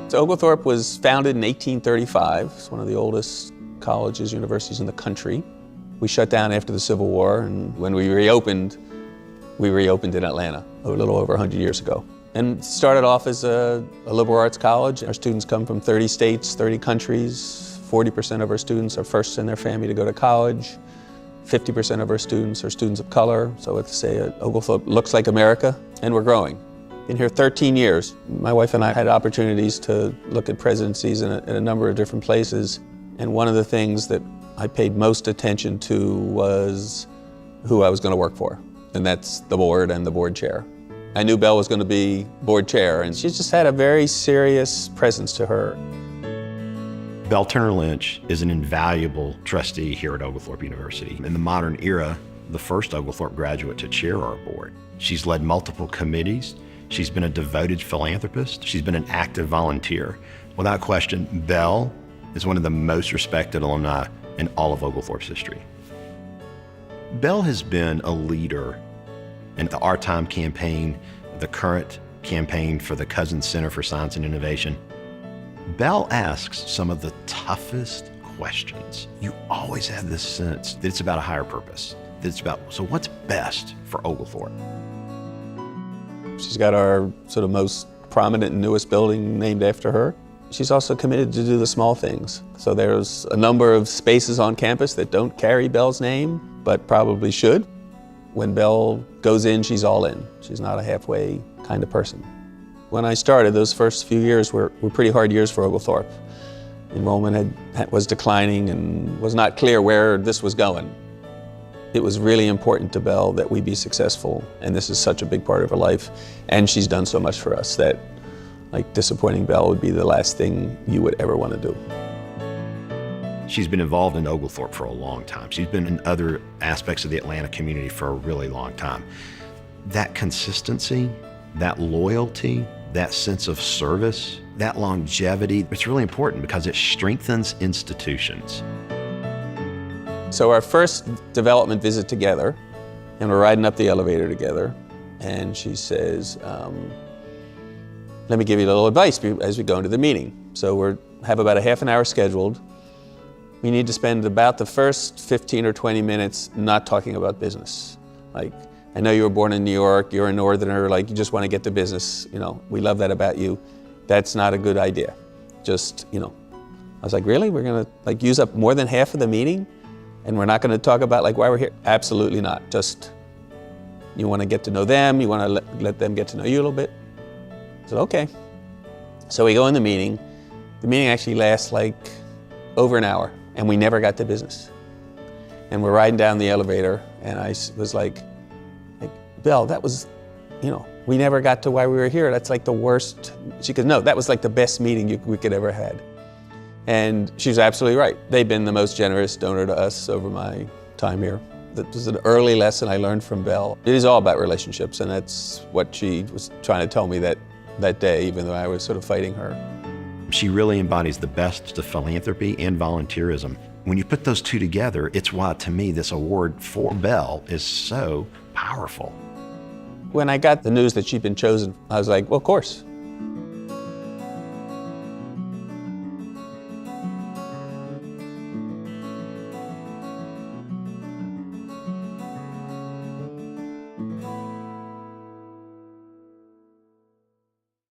So Oglethorpe was founded in 1835. It's one of the oldest colleges, universities in the country. We shut down after the Civil War, and when we reopened in Atlanta a little over 100 years ago. And started off as a liberal arts college. Our students come from 30 states, 30 countries. 40% of our students are first in their family to go to college. 50% of our students are students of color. So let's say Oglethorpe looks like America, and we're growing. Been here 13 years. My wife and I had opportunities to look at presidencies in a number of different places. And one of the things that I paid most attention to was who I was going to work for. And that's the board and the board chair. I knew Belle was going to be board chair, and she just had a very serious presence to her. Belle Turner Lynch is an invaluable trustee here at Oglethorpe University. In the modern era, the first Oglethorpe graduate to chair our board. She's led multiple committees. She's been a devoted philanthropist. She's been an active volunteer. Without question, Belle is one of the most respected alumni in all of Oglethorpe's history. Belle has been a leader in the Our Time campaign, the current campaign for the Cousins Center for Science and Innovation. Belle asks some of the toughest questions. You always have this sense that it's about a higher purpose, that it's about, so what's best for Oglethorpe? She's got our sort of most prominent and newest building named after her. She's also committed to do the small things. So there's a number of spaces on campus that don't carry Belle's name, but probably should. When Belle goes in, she's all in. She's not a halfway kind of person. When I started, those first few years were pretty hard years for Oglethorpe. Enrollment was declining and was not clear where this was going. It was really important to Belle that we be successful, and this is such a big part of her life. And she's done so much for us that, like, disappointing Belle would be the last thing you would ever want to do. She's been involved in Oglethorpe for a long time. She's been in other aspects of the Atlanta community for a really long time. That consistency, that loyalty, that sense of service, that longevity, it's really important because it strengthens institutions. So our first development visit together, and we're riding up the elevator together, and she says, let me give you a little advice as we go into the meeting. So we have about a half an hour scheduled. We need to spend about the first 15 or 20 minutes not talking about business. Like, I know you were born in New York, you're a Northerner, like you just want to get to business, you know, we love that about you. That's not a good idea. Just, you know. I was like, really? We're gonna like use up more than half of the meeting? And we're not gonna talk about like why we're here? Absolutely not. Just, you wanna get to know them, you wanna let them get to know you a little bit. I said, okay. So we go in the meeting. The meeting actually lasts like over an hour, and we never got to business. And we're riding down the elevator, and I was like, Belle, that was, you know, we never got to why we were here. That's like the worst. She goes, no, that was like the best meeting we could ever had. And she's absolutely right. They've been the most generous donor to us over my time here. That was an early lesson I learned from Belle. It is all about relationships, and that's what she was trying to tell me that day, even though I was sort of fighting her. She really embodies the best of philanthropy and volunteerism. When you put those two together, it's why, to me, this award for Belle is so powerful. When I got the news that she'd been chosen, I was like, well, of course.